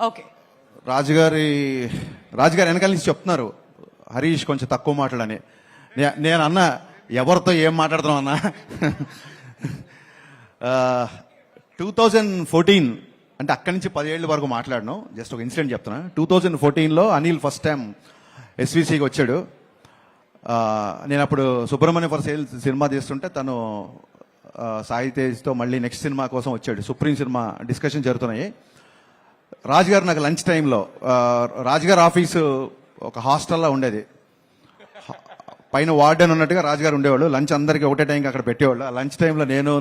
Okay. రాజుగారి వెనకాల నుంచి చెప్తున్నారు హరీష్ కొంచెం తక్కువ మాట్లాడని. నేను అన్న ఎవరితో ఏం మాట్లాడుతున్నాం అన్నా. 2014 అంటే అక్కడి నుంచి 10 ఏళ్ళ వరకు మాట్లాడను. జస్ట్ ఒక ఇన్సిడెంట్ చెప్తున్నా. 2014లో అనిల్ ఫస్ట్ టైం ఎస్విసికి వచ్చాడు. నేను అప్పుడు సుబ్రహ్మణ్య ఫర్ సేల్ సినిమా తీస్తుంటే తను సాయి తేజ్తో మళ్ళీ నెక్స్ట్ సినిమా కోసం వచ్చాడు. సుప్రీం సినిమా డిస్కషన్ జరుగుతున్నాయి. రాజుగారు నాకు లంచ్ టైంలో, రాజుగారు ఆఫీసు ఒక హాస్టల్లో ఉండేది. పైన వార్డెన్ ఉన్నట్టుగా రాజుగారు ఉండేవాళ్ళు. లంచ్ అందరికీ ఒకటే టైంకి అక్కడ పెట్టేవాళ్ళు. ఆ లంచ్ టైంలో నేను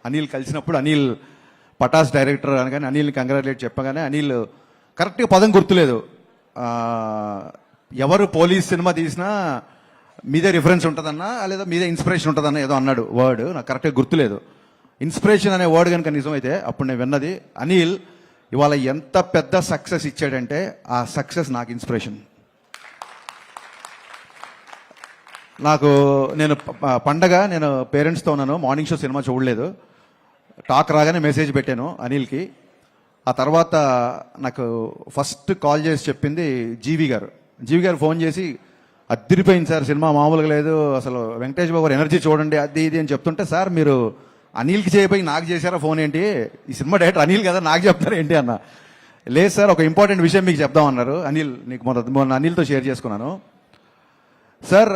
అనిల్ కలిసినప్పుడు అనిల్ పటాస్ డైరెక్టర్ అనగానే అనిల్ని కంగ్రాచులేట్ చెప్పగానే అనిల్ కరెక్ట్గా పదం గుర్తులేదు. ఎవరు పోలీస్ సినిమా తీసినా మీదే రిఫరెన్స్ ఉంటుందన్నా లేదా మీదే ఇన్స్పిరేషన్ ఉంటుందన్నా ఏదో అన్నాడు వర్డ్, నాకు కరెక్ట్గా గుర్తులేదు. ఇన్స్పిరేషన్ అనే వర్డ్ కనుక నిజమైతే అప్పుడు నేను విన్నది. అనిల్ ఇవాళ ఎంత పెద్ద సక్సెస్ ఇచ్చాడంటే ఆ సక్సెస్ నాకు ఇన్స్పిరేషన్. నేను పండగ నేను పేరెంట్స్తో ఉన్నాను. మార్నింగ్ షో సినిమా చూడలేదు. టాక్ రాగానే మెసేజ్ పెట్టాను అనిల్కి. ఆ తర్వాత నాకు ఫస్ట్ కాల్ చేసి చెప్పింది జీవి గారు ఫోన్ చేసి అద్దరిపోయింది సార్, సినిమా మామూలుగా లేదు, అసలు వెంకటేష్ బాబు ఎనర్జీ చూడండి అది ఇది అని చెప్తుంటే, సార్ మీరు అనిల్కి చేయబోయి నాకు చేశారా ఫోన్ ఏంటి, ఈ సినిమా డైరెక్టర్ అనిల్ కదా నాకు చెప్తారా ఏంటి అన్న. లేదు సార్, ఒక ఇంపార్టెంట్ విషయం మీకు చెప్దామన్నారు. అనిల్ నీకు మొన్న అనిల్తో షేర్ చేసుకున్నాను సార్.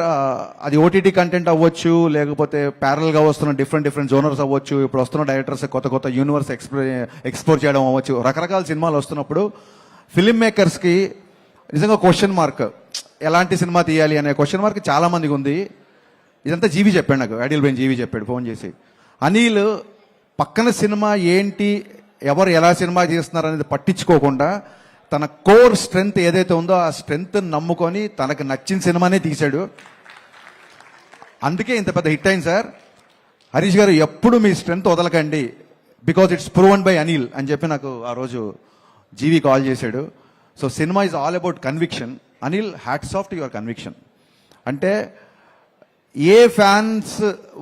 అది ఓటీటీ కంటెంట్ అవ్వచ్చు, లేకపోతే ప్యారల్గా వస్తున్న డిఫరెంట్ జోనర్స్ అవ్వచ్చు, ఇప్పుడు వస్తున్న డైరెక్టర్స్ కొత్త యూనివర్స్ ఎక్స్ప్లోర్ చేయడం అవ్వచ్చు, రకరకాల సినిమాలు వస్తున్నప్పుడు ఫిల్మ్ మేకర్స్కి నిజంగా క్వశ్చన్ మార్క్, ఎలాంటి సినిమా తీయాలి అనే క్వశ్చన్ మార్క్ చాలా మందికి ఉంది. ఇదంతా జీవి చెప్పాడు నాకు, ఐడియల్ బ్రెయిన్ జీవి చెప్పాడు ఫోన్ చేసి. అనిల్ పక్కన సినిమా ఏంటి, ఎవరు ఎలా సినిమా చేస్తున్నారు అనేది పట్టించుకోకుండా తన కోర్ స్ట్రెంగ్త్ ఏదైతే ఉందో ఆ స్ట్రెంగ్త్ నమ్ముకొని తనకు నచ్చిన సినిమానే తీశాడు. అందుకే ఇంత పెద్ద హిట్ అయింది సార్. హరీష్ గారు ఎప్పుడు మీ స్ట్రెంగ్త్ వదలకండి, because it's proven by Anil అని చెప్పి నాకు ఆ రోజు జీవి కాల్ చేశాడు. So cinema is all about conviction. Anil, hats off to your conviction. అంటే ఏ ఫ్యాన్స్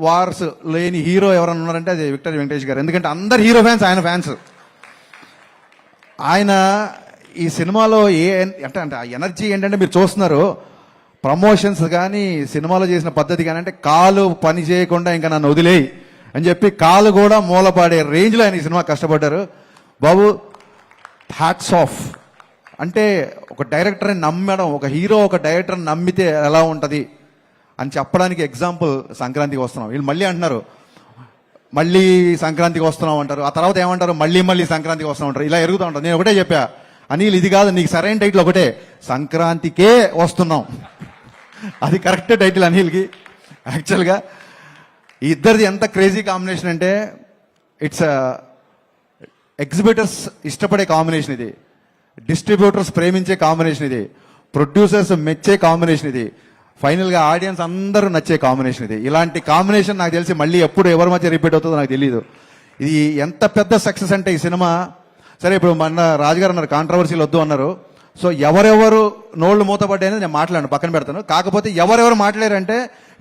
వార్స్ లేని హీరో ఎవరన్నా ఉన్నారంటే అది విక్టరీ వెంకటేష్ గారు. ఎందుకంటే అందరు హీరో ఫ్యాన్స్ ఆయన ఫ్యాన్స్. ఆయన ఈ సినిమాలో అంటే ఆ ఎనర్జీ ఏంటంటే మీరు చూస్తున్నారు, ప్రమోషన్స్ కానీ సినిమాలో చేసిన పద్ధతి కానీ, అంటే కాలు పని చేయకుండా ఇంకా నన్ను వదిలేయి అని చెప్పి కాలు కూడా మూలపాడే రేంజ్లో ఆయన ఈ సినిమా కష్టపడ్డారు. బాబు హ్యాట్స్ ఆఫ్. అంటే ఒక డైరెక్టర్ని నమ్మడం, ఒక హీరో ఒక డైరెక్టర్ని నమ్మితే ఎలా ఉంటుంది అని చెప్పడానికి ఎగ్జాంపుల్ సంక్రాంతికి వస్తున్నాం. వీళ్ళు మళ్ళీ అంటున్నారు మళ్ళీ సంక్రాంతికి వస్తున్నాం అంటారు, ఆ తర్వాత ఏమంటారు మళ్ళీ సంక్రాంతికి వస్తున్నాం అంటారు. ఇలా ఎరుగుతూ ఉంటారు. నేను ఒకటే చెప్పా, అనిల్ ఇది కాదు, నీకు సరైన టైటిల్ ఒకటే, సంక్రాంతికే వస్తున్నాం. అది కరెక్ట్ టైటిల్ అనిల్కి. యాక్చువల్గా ఈ ఇద్దరిది ఎంత క్రేజీ కాంబినేషన్ అంటే ఇట్స్ ఎగ్జిబిటర్స్ ఇష్టపడే కాంబినేషన్ ఇది, డిస్ట్రిబ్యూటర్స్ ప్రేమించే కాంబినేషన్ ఇది, ప్రొడ్యూసర్స్ మెచ్చే కాంబినేషన్ ఇది, ఫైనల్గా ఆడియన్స్ అందరూ నచ్చే కాంబినేషన్ ఇది. ఇలాంటి కాంబినేషన్ నాకు తెలిసి మళ్ళీ ఎప్పుడు ఎవరి మధ్య రిపీట్ అవుతుందో నాకు తెలియదు. ఇది ఎంత పెద్ద సక్సెస్ అంటే ఈ సినిమా. సరే, ఇప్పుడు మన రాజుగారు అన్నారు కాంట్రవర్సీలు వద్దు అన్నారు. సో ఎవరెవరు నోళ్లు మూతపడ్డాయని నేను మాట్లాడను, పక్కన పెడతాను. కాకపోతే ఎవరెవరు మాట్లాడారంటే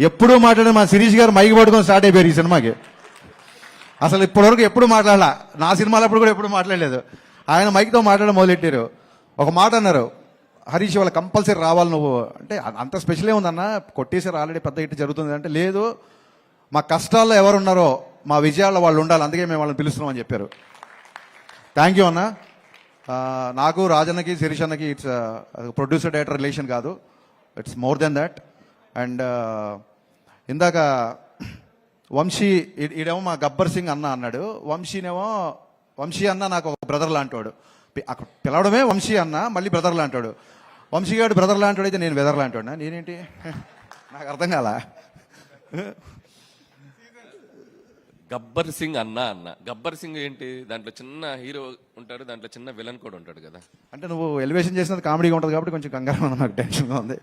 ఎప్పుడూ మాట్లాడారు మా శిరీష్ గారు మైకి పట్టుకొని స్టార్ట్ అయిపోయారు ఈ సినిమాకి. అసలు ఇప్పటివరకు ఎప్పుడు మాట్లాడాల, నా సినిమాలప్పుడు కూడా ఎప్పుడు మాట్లాడలేదు. ఆయన మైక్తో మాట్లాడడం మొదలెట్టారు. ఒక మాట అన్నారు, హరీష్ వాళ్ళ కంపల్సరీ రావాలి నువ్వు అంటే. అంత స్పెషల్ ఏముందన్న, కొట్టేసారు ఆల్రెడీ పెద్ద హిట్ జరుగుతుంది అంటే. లేదు, మా కష్టాల్లో ఎవరు ఉన్నారో మా విజయాల్లో వాళ్ళు ఉండాలి, అందుకే మేము వాళ్ళని పిలుస్తున్నాం అని చెప్పారు. థ్యాంక్ యూ అన్న. నాకు రాజన్నకి శిరీష్ అన్నకి ఇట్స్ ప్రొడ్యూసర్ డైరెక్టర్ రిలేషన్ కాదు, it's more than that. And ఇందాక వంశీ ఈడేమో మా గబ్బర్ సింగ్ అన్న అన్నాడు, వంశీ అన్న నాకు ఒక బ్రదర్ లాంటివాడు. పిలవడమే వంశీ అన్న, మళ్ళీ బ్రదర్ లాంటాడు. వంశీ గారు బ్రదర్ లాంటాడు, అయితే నేను వెదర్ లాంటాడు. నేనేంటి నాకు అర్థం కాల. గబ్బర్ సింగ్ అన్న గబ్బర్ సింగ్ ఏంటి? దాంట్లో చిన్న హీరో ఉంటాడు, దాంట్లో చిన్న విలన్ కూడా ఉంటాడు కదా. అంటే నువ్వు ఎలివేషన్ చేసినది కామెడీగా ఉంటుంది కాబట్టి కొంచెం కంగారు ఉంది, నాకు టెన్షన్గా ఉంది.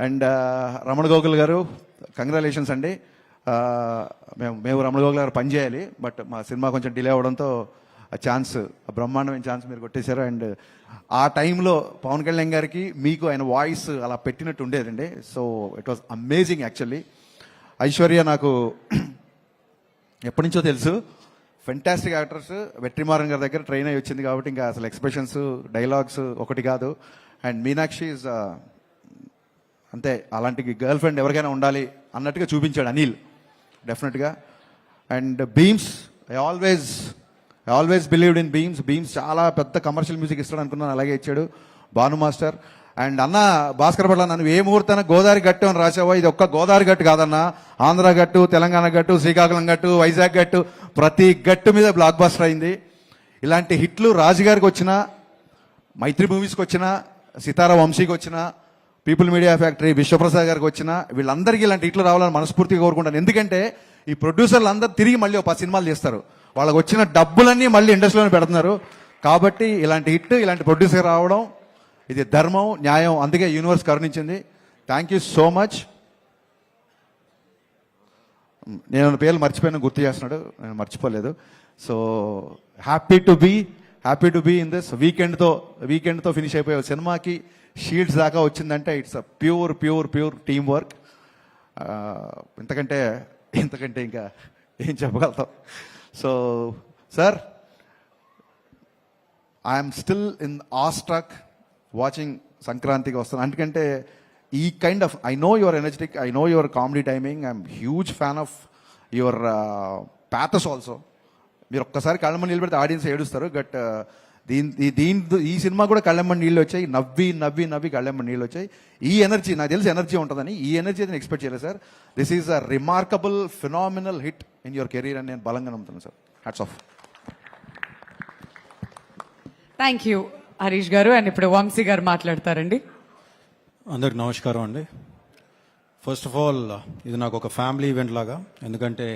అండ్ రమణ గోకుల్ గారు కంగ్రాచులేషన్స్ అండి. మేము రమణ గోకుల్ గారు పనిచేయాలి, బట్ మా సినిమా కొంచెం డిలే అవ్వడంతో ఆ ఛాన్స్, ఆ బ్రహ్మాండమైన ఛాన్స్ మీరు కొట్టేశారు. అండ్ ఆ టైంలో పవన్ కళ్యాణ్ గారికి మీకు ఆయన వాయిస్ అలా పెట్టినట్టు ఉండేదండి. So it was amazing actually. Aishwarya నాకు ఎప్పటి నుంచో తెలుసు, ఫెంటాస్టిక్ యాక్టర్స్. వెట్రిమారన్ గారి దగ్గర ట్రైన్ అయ్యి వచ్చింది కాబట్టి ఇంకా అసలు ఎక్స్ప్రెషన్స్, డైలాగ్స్ ఒకటి కాదు. అండ్ మీనాక్షి ఇస్ అంతే, అలాంటి గర్ల్ ఫ్రెండ్ ఎవరికైనా ఉండాలి అన్నట్టుగా చూపించాడు అనిల్ డెఫినెట్గా. And Bheems, I always believed in Bheems చాలా పెద్ద కమర్షియల్ మ్యూజిక్ ఇస్తాడు అనుకున్నాను, అలాగే ఇచ్చాడు భాను మాస్టర్. అండ్ అన్న భాస్కర్ పట్ల నన్ను ఏ ముహూర్తాన గోదావరి గట్టు అని రాసావో, ఇది ఒక్క గోదావరి గట్టు కాదన్న, ఆంధ్ర గట్టు, తెలంగాణ గట్టు, శ్రీకాకుళం గట్టు, వైజాగ్ గట్టు, ప్రతి గట్టు మీద బ్లాక్ బస్టర్ అయింది. ఇలాంటి హిట్లు రాజుగారికి వచ్చిన, మైత్రి మూవీస్కి వచ్చిన, సితారా వంశీకి వచ్చిన, పీపుల్ మీడియా ఫ్యాక్టరీ విశ్వప్రసాద్ గారికి వచ్చిన, వీళ్ళందరికీ ఇలాంటి హిట్లు రావాలని మనస్ఫూర్తిగా కోరుకుంటాను. ఎందుకంటే ఈ ప్రొడ్యూసర్లు అందరూ తిరిగి మళ్ళీ ఒక 10 సినిమాలు చేస్తారు, వాళ్ళకి వచ్చిన డబ్బులన్నీ మళ్ళీ ఇండస్ట్రీలోనే పెడుతున్నారు. కాబట్టి ఇలాంటి హిట్, ఇలాంటి ప్రొడ్యూసర్ రావడం ఇది ధర్మం, న్యాయం. అందుకే యూనివర్స్ కరుణించింది. Thank you so much. నేను పేర్లు మర్చిపోయినా గుర్తు చేస్తున్నాడు, నేను మర్చిపోలేదు. So happy to be in this. వీకెండ్తో ఫినిష్ అయిపోయే సినిమాకి షీట్స్ దాకా వచ్చిందంటే it's a pure team work. ఇంతకంటే ఇంకా ఏం చెప్పగలుగుతాం. So sir, I'm still in awestruck watching సంక్రాంతికి వస్తాను. ఎందుకంటే ఈ kind of, I know your energetic, I know your comedy timing, I'm huge fan of your pathos also. మీరు ఒక్కసారి కళ్ళమ్మని నీళ్ళు పెడితే ఆడియన్స్ ఏడుస్తారు. బట్ ఈ సినిమా కూడా కళ్ళమ్మని నీళ్ళు వచ్చాయి, నవ్వి కళ్ళమ్మని నీళ్ళు వచ్చాయి. ఈ ఎనర్జీ నాకు తెలిసి ఎనర్జీ ఉంటుందని, ఈ ఎనర్జీ నేను ఎక్స్పెక్ట్ చేయలేదు sir. This is a remarkable phenomenal hit in your career అని నేను బలంగా నమ్ముతున్నాను sir. Hats off. Thank you Harish గారు. అండ్ ఇప్పుడు వంశీ గారు మాట్లాడతారండి. అందరికి నమస్కారం అండి. ఫస్ట్ ఆఫ్ ఆల్ ఇది నాకు ఒక ఫ్యామిలీ ఈవెంట్ లాగా, ఎందుకంటే